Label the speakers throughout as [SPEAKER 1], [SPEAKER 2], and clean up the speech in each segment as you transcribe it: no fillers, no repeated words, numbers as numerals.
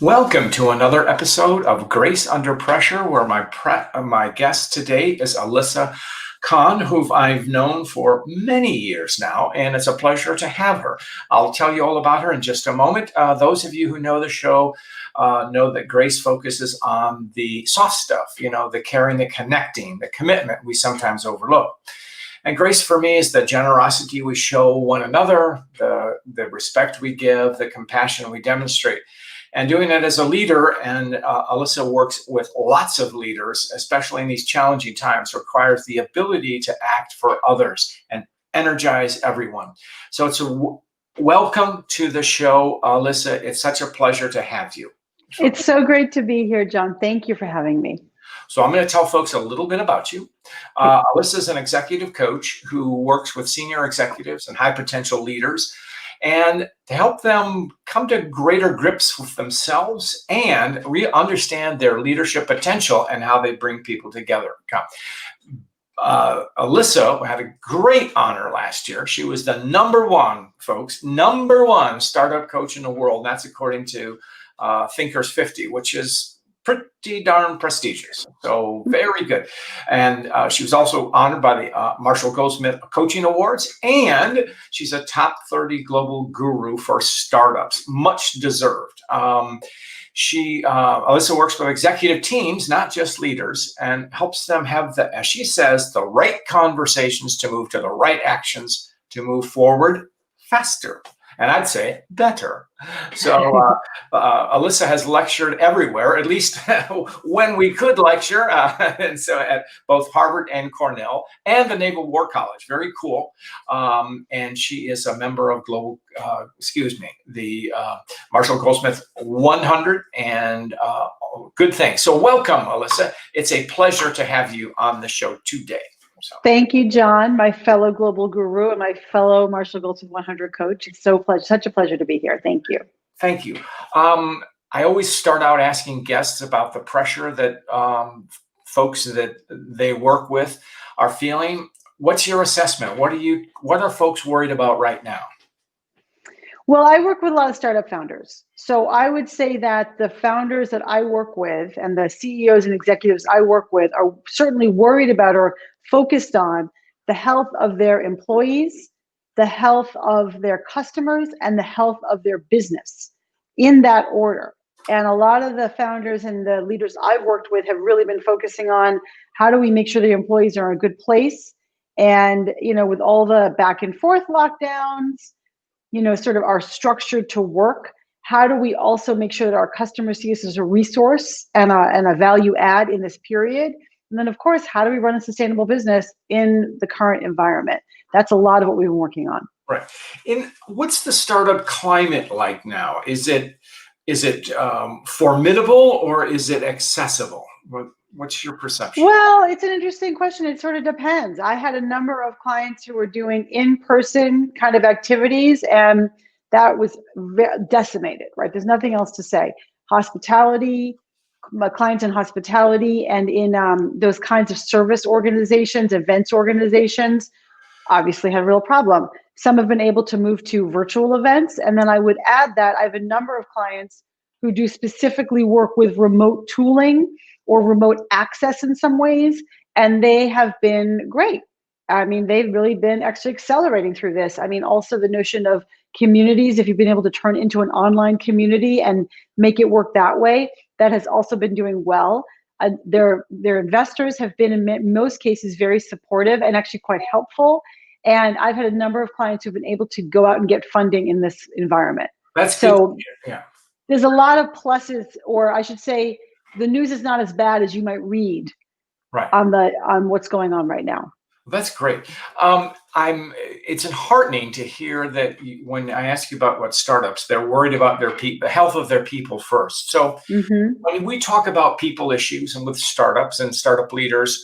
[SPEAKER 1] Welcome to another episode of Grace Under Pressure, where my guest today is Alyssa Khan, who I've known for many years now, and it's a pleasure to have her. I'll tell you all about her in just a moment. Those of you who know the show know that Grace focuses on the soft stuff, the caring, the connecting, the commitment we sometimes overlook. And grace for me is the generosity we show one another, the respect we give, the compassion we demonstrate. And doing it as a leader, and Alyssa works with lots of leaders, especially in these challenging times, requires the ability to act for others and energize everyone. So it's welcome to the show, Alyssa. It's such a pleasure to have you.
[SPEAKER 2] It's so great to be here, John. Thank you for having me.
[SPEAKER 1] So I'm going to tell folks a little bit about you. Alyssa is an executive coach who works with senior executives and high potential leaders and to help them come to greater grips with themselves and understand their leadership potential and how they bring people together. Alyssa had a great honor last year. She was the number one startup coach in the world. That's according to Thinkers 50, which is pretty darn prestigious. So very good. And she was also honored by the Marshall Goldsmith Coaching Awards, and she's a top 30 global guru for startups, much deserved. Alyssa works with executive teams, not just leaders, and helps them have as she says, the right conversations to move to the right actions to move forward faster. And I'd say better. So Alyssa has lectured everywhere, at least when we could lecture, and so at both Harvard and Cornell and the Naval War College. Very cool. And she is a member of the Marshall Goldsmith 100, and good thing. So welcome, Alyssa. It's a pleasure to have you on the show today. So.
[SPEAKER 2] Thank you, John, my fellow global guru and my fellow Marshall Goldsmith 100 coach. It's such a pleasure to be here. Thank you.
[SPEAKER 1] Thank you. I always start out asking guests about the pressure that folks that they work with are feeling. What's your assessment? What are folks worried about right now?
[SPEAKER 2] Well, I work with a lot of startup founders. So I would say that the founders that I work with and the CEOs and executives I work with are certainly worried about or focused on the health of their employees, the health of their customers, and the health of their business in that order. And a lot of the founders and the leaders I've worked with have really been focusing on how do we make sure the employees are in a good place. And, with all the back and forth lockdowns, sort of are structured to work. How do we also make sure that our customers see us as a resource and a value add in this period? And then, of course, how do we run a sustainable business in the current environment? That's a lot of what we've been working on.
[SPEAKER 1] Right. What's the startup climate like now? Is it formidable or is it accessible? What's your perception?
[SPEAKER 2] Well, it's an interesting question. It sort of depends. I had a number of clients who were doing in-person kind of activities, and that was decimated, right? There's nothing else to say. Hospitality, my clients in hospitality and in those kinds of service organizations, events organizations, obviously had a real problem. Some have been able to move to virtual events. And then I would add that I have a number of clients who do specifically work with remote tooling or remote access in some ways, and they have been great. I mean, they've really been actually accelerating through this. I mean, also the notion of communities, if you've been able to turn into an online community and make it work that way, that has also been doing well. Their investors have been, in most cases, very supportive and actually quite helpful. And I've had a number of clients who've been able to go out and get funding in this environment.
[SPEAKER 1] That's so. Yeah.
[SPEAKER 2] There's a lot of pluses, or I should say, the news is not as bad as you might read on what's going on right now.
[SPEAKER 1] That's great. It's heartening to hear that when I ask you about what startups, they're worried about the health of their people first. So when we talk about people issues and with startups and startup leaders,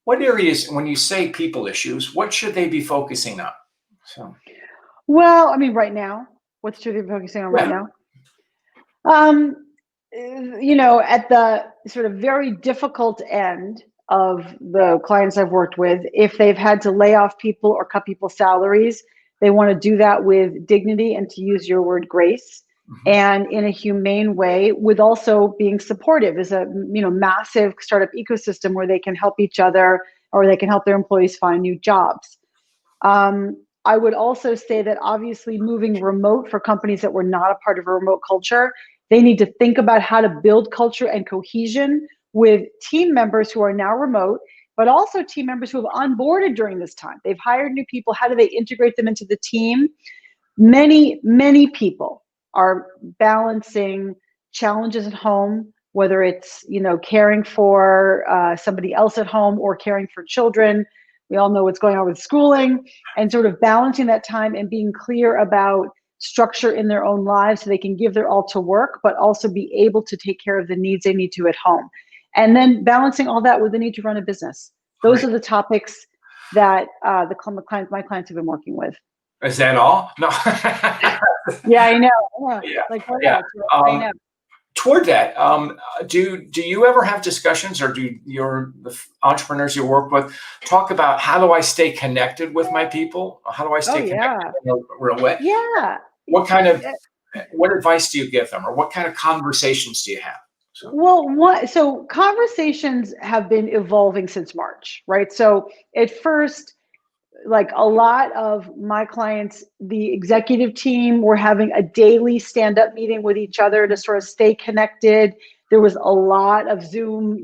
[SPEAKER 1] what areas, when you say people issues, what should they be focusing on? So,
[SPEAKER 2] well, I mean, right now, what should they be focusing on right now? At the sort of very difficult end of the clients I've worked with, if they've had to lay off people or cut people's salaries, they want to do that with dignity and, to use your word, grace. and in a humane way, with also being supportive. Is a massive startup ecosystem where they can help each other, or they can help their employees find new jobs. I would also say that obviously moving remote for companies that were not a part of a remote culture, they need to think about how to build culture and cohesion with team members who are now remote, but also team members who have onboarded during this time. They've hired new people. How do they integrate them into the team? Many people are balancing challenges at home, whether it's caring for somebody else at home or caring for children. We all know what's going on with schooling, and sort of balancing that time and being clear about structure in their own lives so they can give their all to work, but also be able to take care of the needs they need to at home. And then balancing all that with the need to run a business. Those are the topics that my clients have been working with.
[SPEAKER 1] Is that all? No.
[SPEAKER 2] Yeah, I know.
[SPEAKER 1] Yeah.
[SPEAKER 2] Like,
[SPEAKER 1] Yeah.
[SPEAKER 2] I know.
[SPEAKER 1] Toward that, do you ever have discussions, or do the entrepreneurs you work with talk about how do I stay connected with my people? How do I stay connected in a real way?
[SPEAKER 2] Yeah.
[SPEAKER 1] What advice do you give them, or what kind of conversations do you have?
[SPEAKER 2] So conversations have been evolving since March, right? So at first, like a lot of my clients, the executive team were having a daily stand-up meeting with each other to sort of stay connected. There was a lot of Zoom,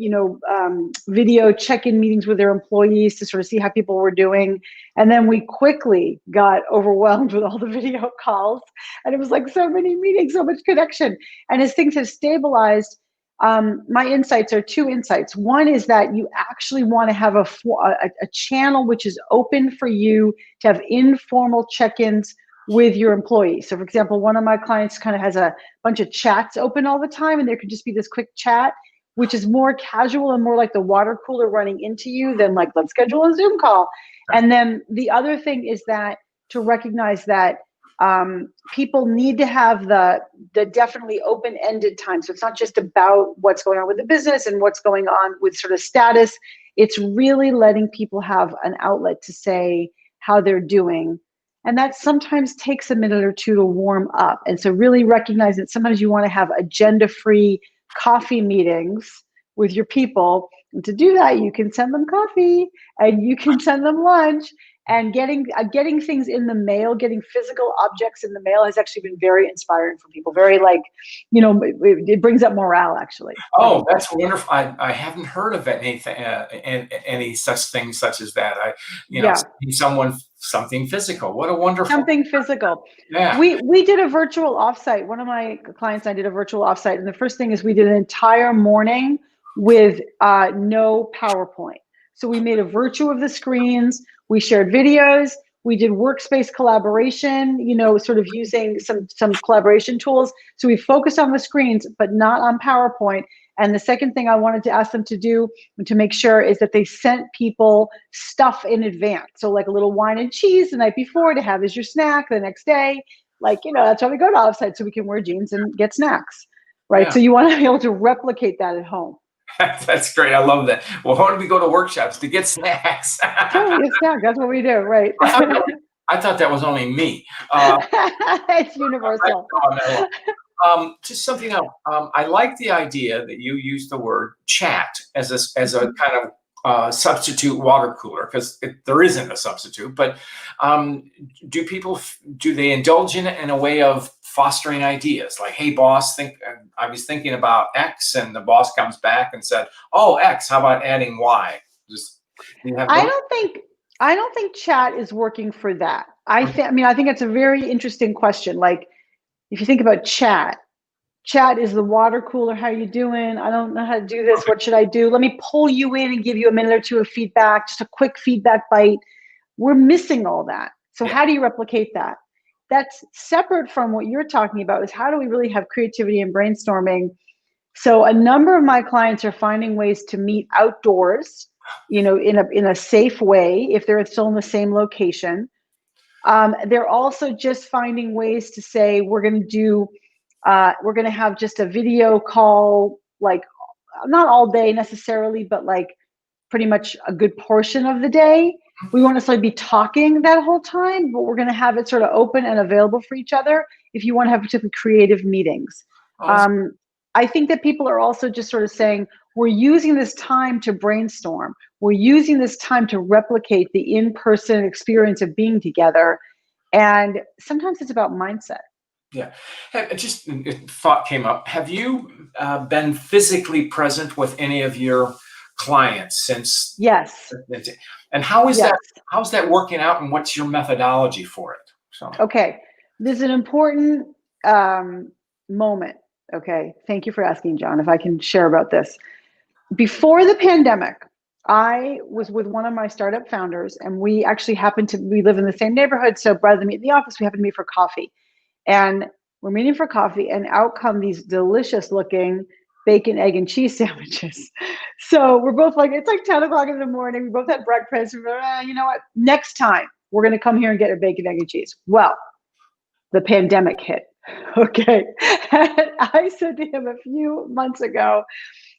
[SPEAKER 2] video check-in meetings with their employees to sort of see how people were doing. And then we quickly got overwhelmed with all the video calls. And it was like so many meetings, so much connection. And as things have stabilized, my insights are two insights. One is that you actually want to have a channel which is open for you to have informal check-ins with your employees. So for example, one of my clients kind of has a bunch of chats open all the time, and there could just be this quick chat, which is more casual and more like the water cooler running into you than like, let's schedule a Zoom call. And then the other thing is that to recognize that people need to have the definitely open-ended time. So it's not just about what's going on with the business and what's going on with sort of status. It's really letting people have an outlet to say how they're doing. And that sometimes takes a minute or two to warm up. And so really recognize that sometimes you want to have agenda-free coffee meetings with your people. And to do that, you can send them coffee and you can send them lunch. And getting things in the mail, getting physical objects in the mail has actually been very inspiring for people. Very it brings up morale, actually.
[SPEAKER 1] Oh, that's wonderful. I haven't heard of anything, any such thing such as that. Sending someone something physical. What a wonderful.
[SPEAKER 2] Something physical.
[SPEAKER 1] Yeah.
[SPEAKER 2] We did a virtual offsite. One of my clients and I did a virtual offsite. And the first thing is we did an entire morning with no PowerPoint. So we made a virtue of the screens. We shared videos. We did workspace collaboration, sort of using some collaboration tools. So we focused on the screens, but not on PowerPoint. And the second thing I wanted to ask them to do to make sure is that they sent people stuff in advance. So like a little wine and cheese the night before to have as your snack the next day. That's why we go to offsite, so we can wear jeans and get snacks, right? Yeah. So you want to be able to replicate that at home.
[SPEAKER 1] That's great. I love that. Well, why do we go to workshops? To get snacks.
[SPEAKER 2] Totally, get snacks. That's what we do, right?
[SPEAKER 1] I thought that was only me.
[SPEAKER 2] It's universal.
[SPEAKER 1] Just something else. I like the idea that you use the word chat as a kind of substitute water cooler, because there isn't a substitute. But do they indulge in it in a way of fostering ideas? Like, hey, boss, I was thinking about X, and the boss comes back and said, oh, X, how about adding Y?
[SPEAKER 2] I don't think chat is working for that. I think it's a very interesting question. Like, if you think about chat is the water cooler. How are you doing? I don't know how to do this. What should I do? Let me pull you in and give you a minute or two of feedback, just a quick feedback bite. We're missing all that. So how do you replicate that? That's separate from what you're talking about, is how do we really have creativity and brainstorming? So a number of my clients are finding ways to meet outdoors, in a safe way if they're still in the same location. They're also just finding ways to say, we're going to have just a video call, like not all day necessarily, but like pretty much a good portion of the day. We won't necessarily be talking that whole time, but we're going to have it sort of open and available for each other if you want to have particularly creative meetings.
[SPEAKER 1] Oh,
[SPEAKER 2] I think that people are also just sort of saying, we're using this time to brainstorm. We're using this time to replicate the in-person experience of being together. And sometimes it's about mindset.
[SPEAKER 1] yeah. Just a thought came up. Have you been physically present with any of your clients since?
[SPEAKER 2] Yes.
[SPEAKER 1] And how is
[SPEAKER 2] Yes.
[SPEAKER 1] that? How's that working out? And what's your methodology for it? So,
[SPEAKER 2] Okay. This is an important moment. Okay. Thank you for asking, John, if I can share about this. Before the pandemic, I was with one of my startup founders, and we actually we live in the same neighborhood. So rather than meet in the office, we happened to meet for coffee. And we're meeting for coffee, and out come these delicious looking bacon, egg, and cheese sandwiches. So we're both like, it's like 10 o'clock in the morning. We both had breakfast. And we're like, you know what? Next time, we're going to come here and get a bacon, egg, and cheese. Well, the pandemic hit. Okay. And I said to him a few months ago,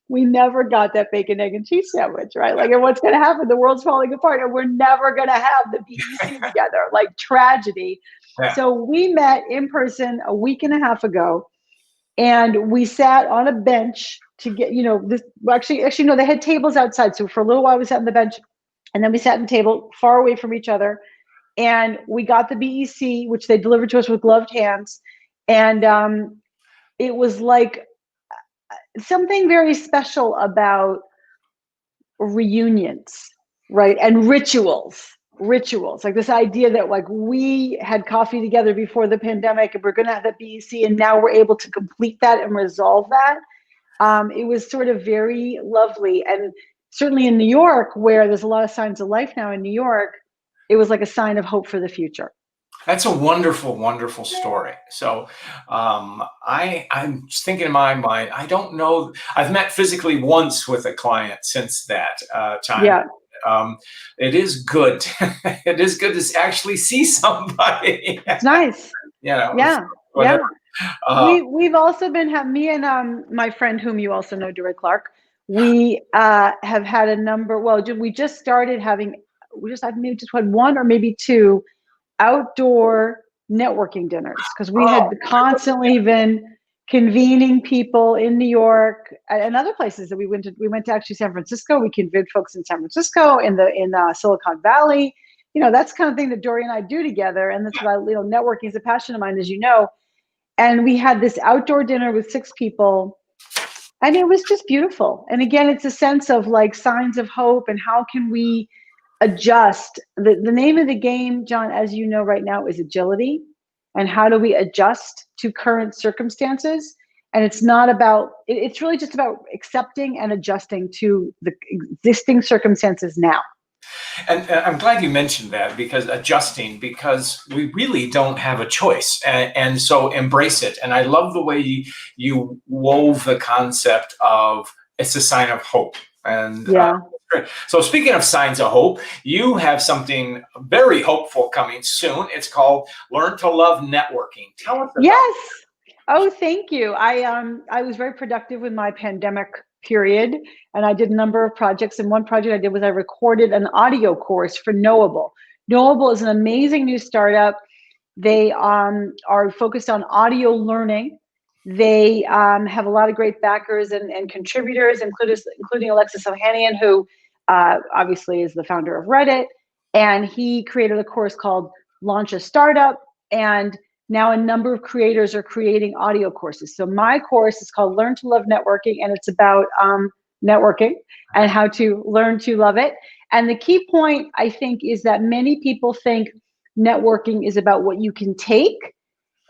[SPEAKER 2] we never got that bacon, egg, and cheese sandwich, right? Like, and what's going to happen? The world's falling apart, and we're never going to have the BEC together. Like, tragedy.
[SPEAKER 1] yeah.
[SPEAKER 2] So we met in person a week and a half ago, and we sat on a bench to get, this. Actually, no, they had tables outside. So for a little while, we sat on the bench, and then we sat on the table far away from each other, and we got the BEC, which they delivered to us with gloved hands, and it was like something very special about reunions, right? And rituals, like this idea that like we had coffee together before the pandemic and we're going to have that BEC, and now we're able to complete that and resolve that. It was sort of very lovely. And certainly in New York, where there's a lot of signs of life now in New York, it was like a sign of hope for the future.
[SPEAKER 1] That's a wonderful, wonderful story. So, I'm just thinking in my mind, I don't know. I've met physically once with a client since that time.
[SPEAKER 2] Yeah.
[SPEAKER 1] It is good. It is good to actually see somebody.
[SPEAKER 2] It's nice. Yeah. Yeah.
[SPEAKER 1] Whatever.
[SPEAKER 2] We've also been me and my friend, whom you also know, Dory Clark. We have had a number. Well, we just started having. I've maybe just had one or maybe two outdoor networking dinners, because we had constantly been convening people in New York and other places that we went to. We went to actually San Francisco. We convened folks in San Francisco, in Silicon Valley. That's the kind of thing that Dory and I do together, and that's why networking is a passion of mine, as you know. And we had this outdoor dinner with 6 people, and it was just beautiful. And again, it's a sense of like signs of hope, and how can we adjust. The name of the game, John, as you know right now, is agility. And how do we adjust to current circumstances? And it's not about, it's really just about accepting and adjusting to the existing circumstances now.
[SPEAKER 1] And I'm glad you mentioned that, because we really don't have a choice. And so embrace it. And I love the way you wove the concept of it's a sign of hope. And
[SPEAKER 2] yeah.
[SPEAKER 1] So speaking of signs of hope, you have something very hopeful coming soon. It's called Learn to Love Networking. Tell us about
[SPEAKER 2] Yes. Oh, thank you. I was very productive with my pandemic period, and I did a number of projects. And one project I did was I recorded an audio course for Knowable. Knowable is an amazing new startup. They are focused on audio learning. They have a lot of great backers and contributors, including Alexis Ohanian, who obviously is the founder of Reddit. And he created a course called Launch a Startup. And now a number of creators are creating audio courses. So my course is called Learn to Love Networking, and it's about networking and how to learn to love it. And the key point, I think, is that many people think networking is about what you can take.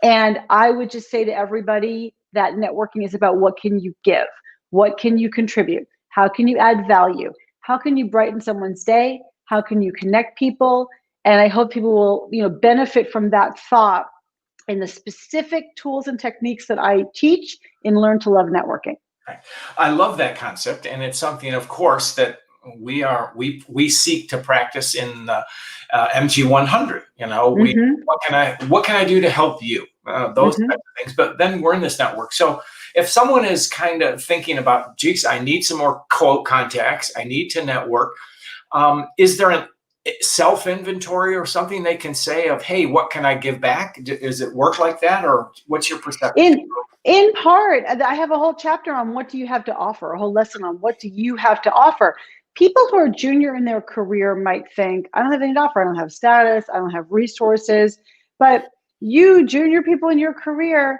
[SPEAKER 2] And I would just say to everybody that networking is about what can you give? What can you contribute? How can you add value? How can you brighten someone's day? How can you connect people? And I hope people will, benefit from that thought in the specific tools and techniques that I teach in Learn to Love Networking.
[SPEAKER 1] I love that concept, and it's something, of course, that we seek to practice in MG 100. What can I do to help you? Those types of things. But then we're in this network. So if someone is kind of thinking about, geez, I need some more contacts, I need to network. Is there self-inventory or something they can say of, hey, what can I give back? Does it work like that, or what's your perception?
[SPEAKER 2] In part, I have a whole chapter on what do you have to offer, a whole lesson on what do you have to offer. People who are junior in their career might think, I don't have anything to offer. I don't have status. I don't have resources. But you, junior people in your career,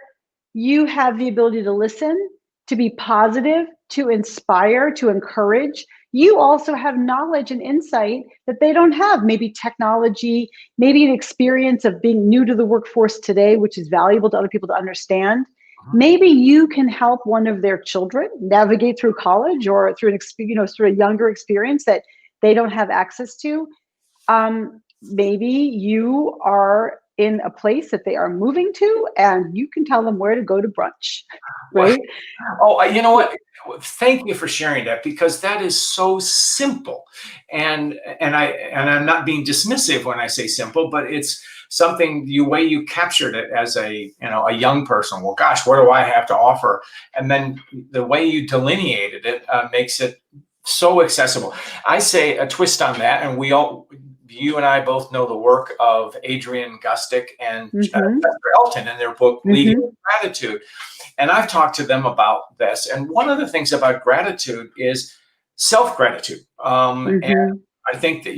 [SPEAKER 2] you have the ability to listen, to be positive, to inspire, to encourage. You also have knowledge and insight that they don't have. Maybe technology, maybe an experience of being new to the workforce today, which is valuable to other people to understand. Maybe you can help one of their children navigate through college or through through a younger experience that they don't have access to. Maybe you are in a place that they are moving to, and you can tell them where to go to brunch, right?
[SPEAKER 1] Oh, you know what? Thank you for sharing that, because that is so simple, and I'm not being dismissive when I say simple, but it's something the way you captured it as a a young person. Well, gosh, what do I have to offer? And then the way you delineated it makes it so accessible. I say a twist on that, and you and I both know the work of Adrian Gustick and Jeffrey Elton in their book Leading with Gratitude. And I've talked to them about this. And one of the things about gratitude is self-gratitude. And I think that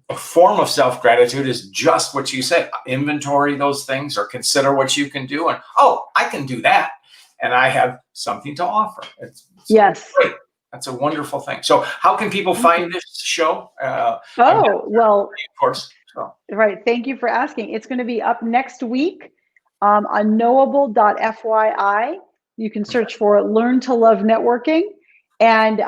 [SPEAKER 1] a form of self-gratitude is just what you said. Inventory those things or consider what you can do. And, oh, I can do that. And I have something to offer. It's
[SPEAKER 2] yes.
[SPEAKER 1] Great. That's a wonderful thing. So how can people find this show?
[SPEAKER 2] Well,
[SPEAKER 1] of course. So.
[SPEAKER 2] Right. Thank you for asking. It's going to be up next week on knowable.fyi. You can search for Learn to Love Networking. And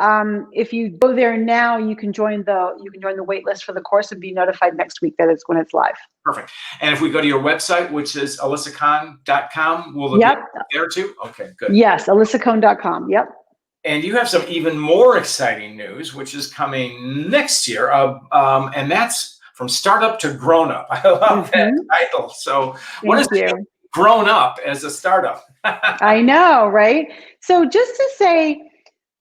[SPEAKER 2] if you go there now, you can join the wait list for the course and be notified next week that it's when it's live.
[SPEAKER 1] Perfect. And if we go to your website, which is alissakhan.com, will it be there too? Okay, good.
[SPEAKER 2] Yes, alissakhan.com. Yep.
[SPEAKER 1] And you have some even more exciting news, which is coming next year. And that's From Startup to Grown Up. I love that title. So what is it, grown up as a startup?
[SPEAKER 2] I know, right? So just to say,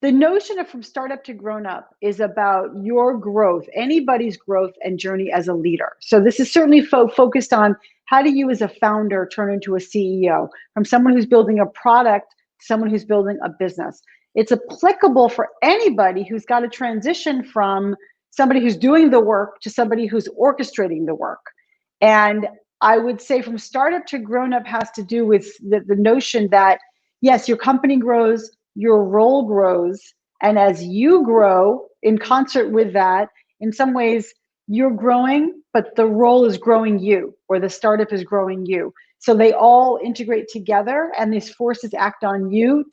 [SPEAKER 2] the notion of From Startup to Grown Up is about your growth, anybody's growth and journey as a leader. So this is certainly focused on how do you as a founder turn into a CEO, from someone who's building a product to someone who's building a business. It's applicable for anybody who's got to transition from somebody who's doing the work to somebody who's orchestrating the work. And I would say From Startup to Grown Up has to do with the notion that, yes, your company grows, your role grows, and as you grow in concert with that, in some ways you're growing, but the role is growing you, or the startup is growing you. So they all integrate together, and these forces act on you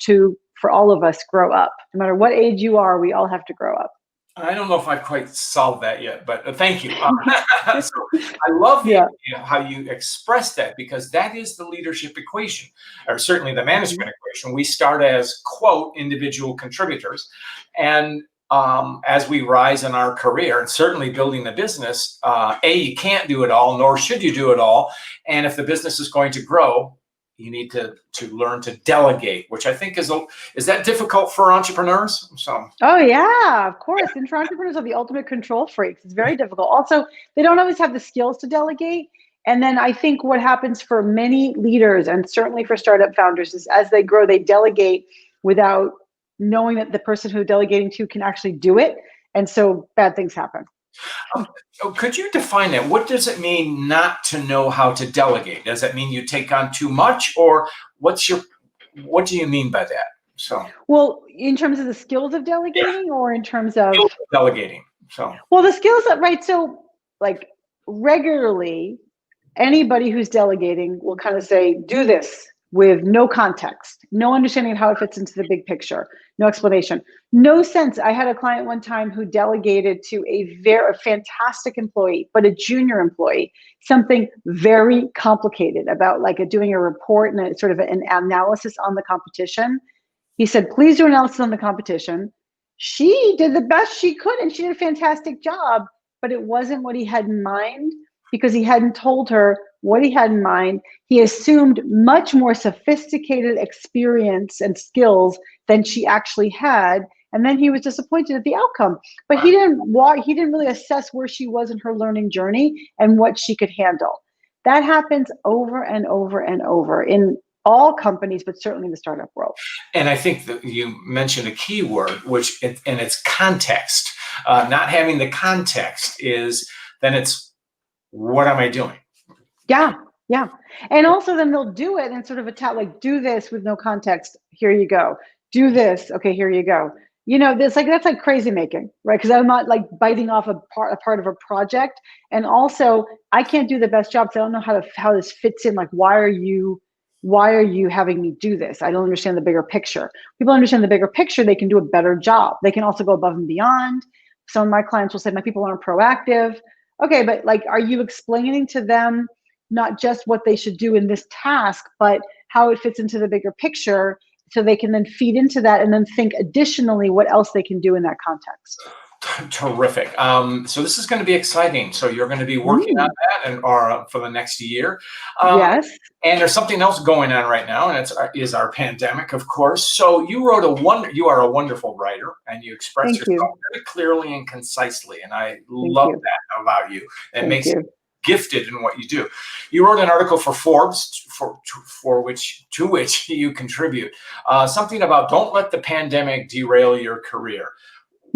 [SPEAKER 2] for all of us, grow up. No matter what age you are, we all have to grow up.
[SPEAKER 1] I don't know if I've quite solved that yet, but thank you. So I love how you express that, because that is the leadership equation, or certainly the management equation. We start as, quote, individual contributors. And as we rise in our career, and certainly building the business, you can't do it all, nor should you do it all. And if the business is going to grow, you need to learn to delegate, which I think is that difficult for entrepreneurs? So.
[SPEAKER 2] Oh yeah, of course. Entrepreneurs are the ultimate control freaks. It's very difficult. Also, they don't always have the skills to delegate. And then I think what happens for many leaders, and certainly for startup founders, is as they grow, they delegate without knowing that the person who they're delegating to can actually do it. And so bad things happen.
[SPEAKER 1] Could you define that? What does it mean not to know how to delegate? Does that mean you take on too much, or what do you mean by that? So,
[SPEAKER 2] well, in terms of the skills of delegating, or in terms of
[SPEAKER 1] delegating. So,
[SPEAKER 2] well, the skills right. So, like regularly, anybody who's delegating will kind of say, "Do this," with no context, no understanding of how it fits into the big picture, no explanation, no sense. I had a client one time who delegated to a fantastic employee, but a junior employee, something very complicated about doing a report and a sort of an analysis on the competition. He said, please do analysis on the competition. She did the best she could, and she did a fantastic job, but it wasn't what he had in mind, because he hadn't told her what he had in mind. He assumed much more sophisticated experience and skills than she actually had. And then he was disappointed at the outcome, but he didn't really assess where she was in her learning journey and what she could handle. That happens over and over and over in all companies, but certainly in the startup world.
[SPEAKER 1] And I think that you mentioned a key word, and it's context. Not having the context then it's, what am I doing?
[SPEAKER 2] Yeah, yeah. And also then they'll do it and sort of attack, like, do this with no context. Here you go. Do this. Okay, here you go. That's like crazy making, right? Because I'm not like biting off a part of a project. And also I can't do the best job. So I don't know how this fits in. Like, why are you having me do this? I don't understand the bigger picture. People understand the bigger picture, they can do a better job. They can also go above and beyond. Some of my clients will say, my people aren't proactive. Okay, but like, are you explaining to them not just what they should do in this task, but how it fits into the bigger picture, so they can then feed into that and then think additionally what else they can do in that context?
[SPEAKER 1] Terrific. So this is going to be exciting. So you're going to be working on
[SPEAKER 2] Mm,
[SPEAKER 1] that or for the next year. Um,
[SPEAKER 2] yes.
[SPEAKER 1] and there's something else going on right now, and is our pandemic, of course. So you you are a wonderful writer, and you express
[SPEAKER 2] Thank you.
[SPEAKER 1] yourself very clearly and concisely, and I
[SPEAKER 2] Thank
[SPEAKER 1] love
[SPEAKER 2] you.
[SPEAKER 1] that about you. It
[SPEAKER 2] Thank
[SPEAKER 1] makes you
[SPEAKER 2] you.
[SPEAKER 1] gifted in what you do. You wrote an article for Forbes to which you contribute. Something about, don't let the pandemic derail your career.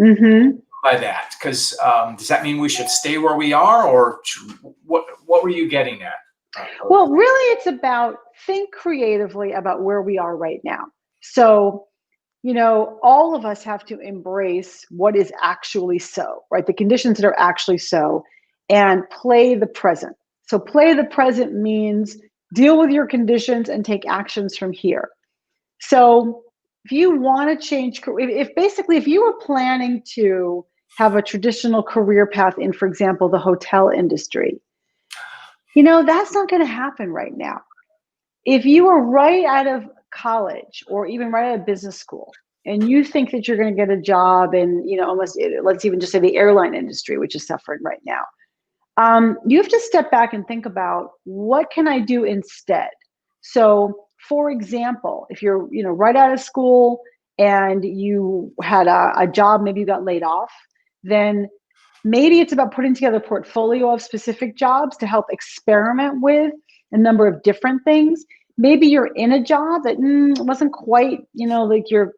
[SPEAKER 2] Hmm.
[SPEAKER 1] By that, because does that mean we should stay where we are, or what were you getting at?
[SPEAKER 2] Well, really, it's about think creatively about where we are right now. So, all of us have to embrace what is actually so, right? The conditions that are actually so, and play the present. So, play the present means deal with your conditions and take actions from here. So, if you want to change, if you were planning to have a traditional career path in, for example, the hotel industry, that's not going to happen right now. If you are right out of college or even right out of business school and you think that you're going to get a job in, let's even just say the airline industry, which is suffering right now, you have to step back and think about, what can I do instead? So, for example, if you're right out of school and you had a job, maybe you got laid off, then maybe it's about putting together a portfolio of specific jobs to help experiment with a number of different things. Maybe you're in a job that wasn't quite,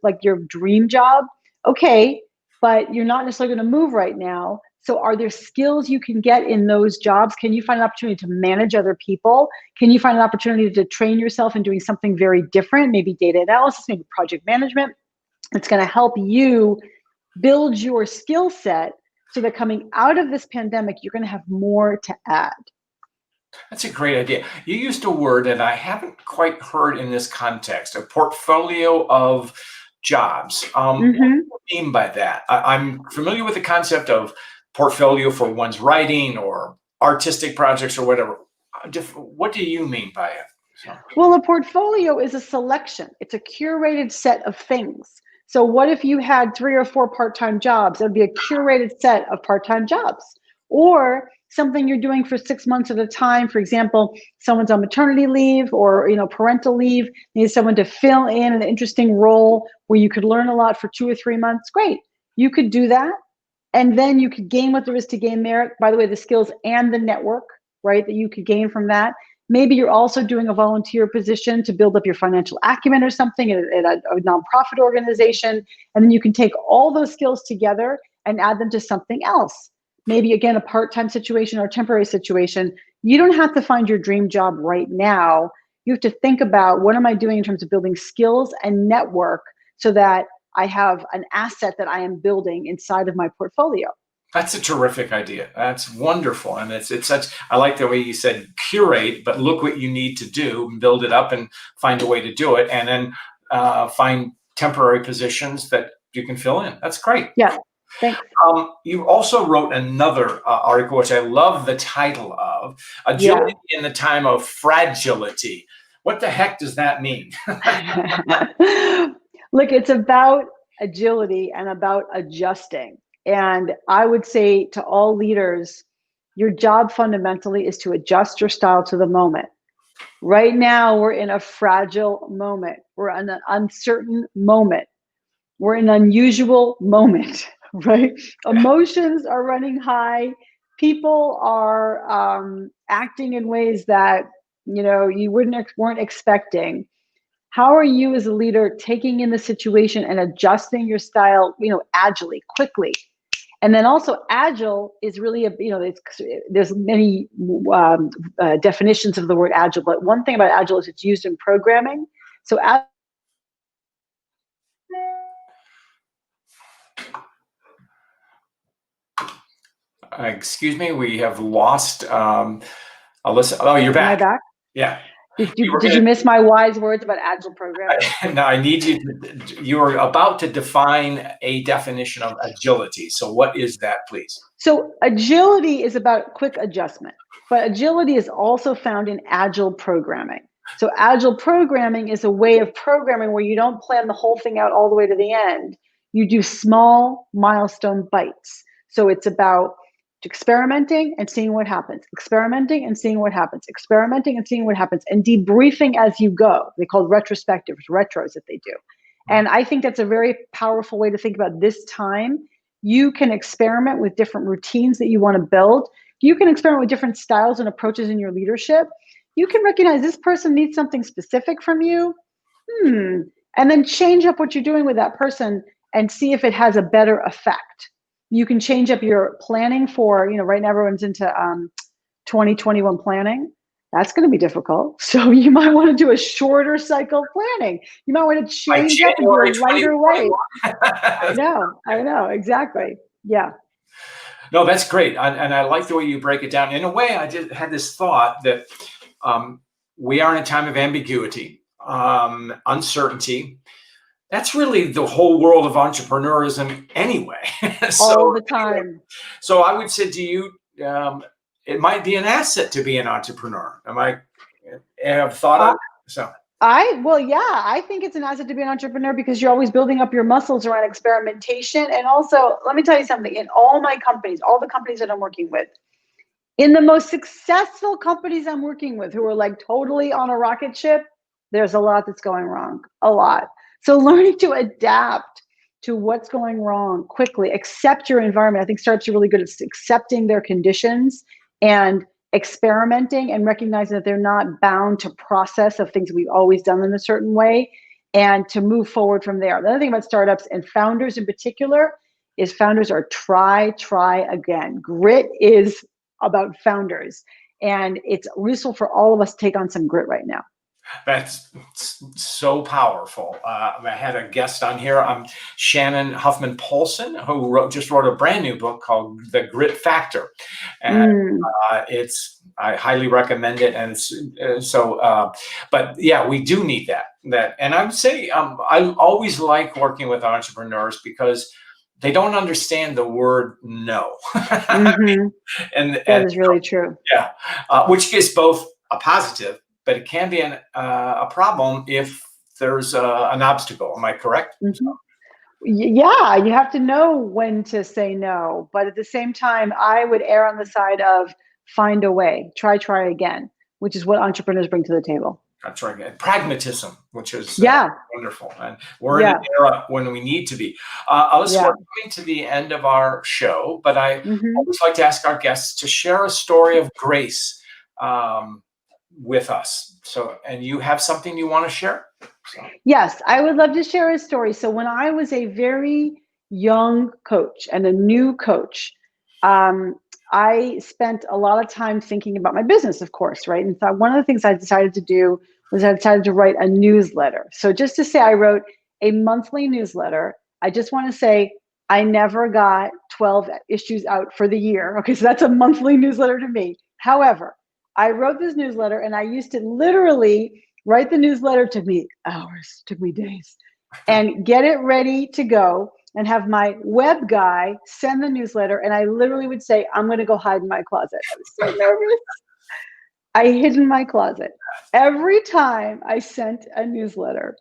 [SPEAKER 2] like your dream job. Okay, but you're not necessarily going to move right now. So are there skills you can get in those jobs? Can you find an opportunity to manage other people? Can you find an opportunity to train yourself in doing something very different? Maybe data analysis, maybe project management. It's going to help you build your skill set so that coming out of this pandemic, you're going to have more to add.
[SPEAKER 1] That's a great idea. You used a word that I haven't quite heard in this context: a portfolio of jobs. What
[SPEAKER 2] Hmm.
[SPEAKER 1] do you mean by that? I'm familiar with the concept of portfolio for one's writing or artistic projects or whatever. What do you mean by it? So,
[SPEAKER 2] Well, a portfolio is a selection. It's a curated set of things. So what if you had 3 or 4 part-time jobs? It would be a curated set of part-time jobs. Or something you're doing for 6 months at a time. For example, someone's on maternity leave or parental leave, needs someone to fill in an interesting role where you could learn a lot for 2 or 3 months. Great. You could do that. And then you could gain what there is to gain there. By the way, the skills and the network, right, that you could gain from that. Maybe you're also doing a volunteer position to build up your financial acumen or something at a nonprofit organization. And then you can take all those skills together and add them to something else. Maybe, again, a part-time situation or a temporary situation. You don't have to find your dream job right now. You have to think about, what am I doing in terms of building skills and network so that I have an asset that I am building inside of my portfolio.
[SPEAKER 1] that's a terrific idea. That's wonderful, and it's such. I like the way you said curate, but look what you need to do, build it up, and find a way to do it, and then find temporary positions that you can fill in. That's great.
[SPEAKER 2] Yeah, thanks.
[SPEAKER 1] You also wrote another article, which I love the title of,
[SPEAKER 2] Yeah.
[SPEAKER 1] Agility in the Time of Fragility. What the heck does that mean?
[SPEAKER 2] Look, it's about agility and about adjusting. And I would say to all leaders, your job fundamentally is to adjust your style to the moment. Right now, we're in a fragile moment. We're in an uncertain moment. We're in an unusual moment, right? Emotions are running high. People are acting in ways that you weren't expecting. How are you as a leader taking in the situation and adjusting your style, agilely, quickly? And then also agile is really there's many definitions of the word agile, but one thing about agile is it's used in programming. So
[SPEAKER 1] Excuse me, we have lost Alyssa. Oh, you're
[SPEAKER 2] am I
[SPEAKER 1] back.
[SPEAKER 2] back?
[SPEAKER 1] Yeah.
[SPEAKER 2] Did you miss my wise words about agile programming?
[SPEAKER 1] Now I need you you are about to define a definition of agility. So what is that, please?
[SPEAKER 2] So agility is about quick adjustment, but agility is also found in agile programming. So agile programming is a way of programming where you don't plan the whole thing out all the way to the end. You do small milestone bites. So it's about experimenting and seeing what happens, experimenting and seeing what happens, experimenting and seeing what happens, and debriefing as you go. They call it retrospectives, retros that they do. And I think that's a very powerful way to think about this time. You can experiment with different routines that you want to build. You can experiment with different styles and approaches in your leadership. You can recognize this person needs something specific from you. And then change up what you're doing with that person and see if it has a better effect. You can change up your planning for, right now everyone's into 2021 planning. That's going to be difficult. So you might want to do a shorter cycle planning. You might want to change up and do a lighter way. I know, exactly. Yeah.
[SPEAKER 1] No, that's great. And I like the way you break it down. In a way, I just had this thought that we are in a time of ambiguity, uncertainty. That's really the whole world of entrepreneurism anyway.
[SPEAKER 2] All the time.
[SPEAKER 1] So I would say to you, it might be an asset to be an entrepreneur. Have thought of it? So.
[SPEAKER 2] I think it's an asset to be an entrepreneur because you're always building up your muscles around experimentation. And also, let me tell you something, in all my companies, all the companies that I'm working with, in the most successful companies I'm working with who are like totally on a rocket ship, there's a lot that's going wrong, a lot. So learning to adapt to what's going wrong quickly, accept your environment. I think startups are really good at accepting their conditions and experimenting and recognizing that they're not bound to process of things we've always done in a certain way and to move forward from there. The other thing about startups and founders in particular is founders are try again. Grit is about founders, and it's useful for all of us to take on some grit right now.
[SPEAKER 1] That's so powerful. I had a guest on here, Shannon Huffman Polson, who just wrote a brand new book called The Grit Factor, and I highly recommend it. And but yeah, we do need that. And I would say I always like working with entrepreneurs because they don't understand the word no. And
[SPEAKER 2] that is really true.
[SPEAKER 1] Yeah, which is both a positive, but it can be a problem if there's an obstacle. Am I correct?
[SPEAKER 2] Yeah, you have to know when to say no. But at the same time, I would err on the side of find a way, try again, which is what entrepreneurs bring to the table.
[SPEAKER 1] That's right. Pragmatism, which is wonderful. And we're in an era when we need to be. Alyssa, we're coming to the end of our show, but I always like to ask our guests to share a story of grace with us. And you have something you want to share?
[SPEAKER 2] Yes, I would love to share a story. So when I was a very young coach and a new coach, I spent a lot of time thinking about my business, of course, right? And so one of the things I decided to do was I decided to write a newsletter. So just to say I wrote a monthly newsletter, I just want to say I never got 12 issues out for the year. Okay, so that's a monthly newsletter to me. However, I wrote this newsletter and I used to literally write the newsletter. Took me hours, took me days, and get it ready to go and have my web guy send the newsletter. And I literally would say, I'm going to go hide in my closet. I was so nervous. I hid in my closet. Every time I sent a newsletter,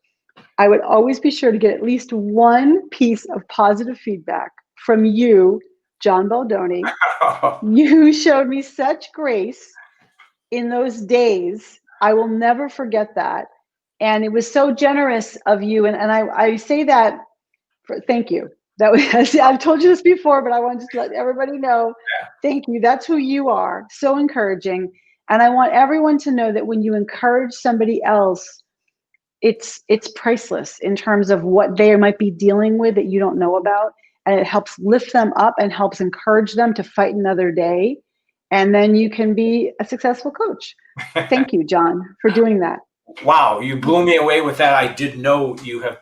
[SPEAKER 2] I would always be sure to get at least one piece of positive feedback from you, John Baldoni. You showed me such grace in those days. I will never forget that. And it was so generous of you. And I say that Thank you. That was, I've told you this before, but I want to just let everybody know. Thank you. That's who you are. So encouraging. And I want everyone to know that when you encourage somebody else, it's priceless in terms of what they might be dealing with that you don't know about. And it helps lift them up and helps encourage them to fight another day. And then you can be a successful coach. Thank you, John, for doing that.
[SPEAKER 1] Wow, you blew me away with that. I did know you have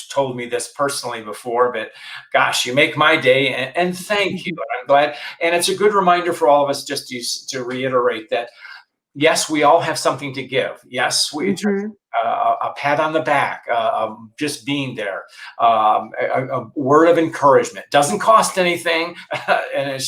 [SPEAKER 1] told me this personally before, but gosh, you make my day, and thank you. I'm glad. And it's a good reminder for all of us just to reiterate that, yes, we all have something to give. Yes, we just, a pat on the back, just being there, a word of encouragement. Doesn't cost anything, and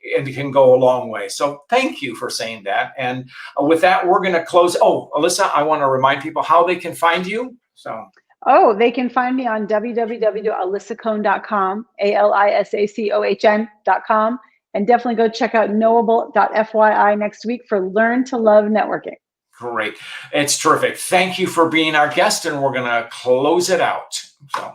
[SPEAKER 1] it can go a long way. So thank you for saying that. And with that, we're going to close. Oh, Alyssa, I want to remind people how they can find you. So.
[SPEAKER 2] Oh, they can find me on www.alyssacohn.com, ALISACOHN.com, and definitely go check out knowable.fyi next week for Learn to Love Networking.
[SPEAKER 1] Great. It's terrific. Thank you for being our guest, and we're going to close it out. So.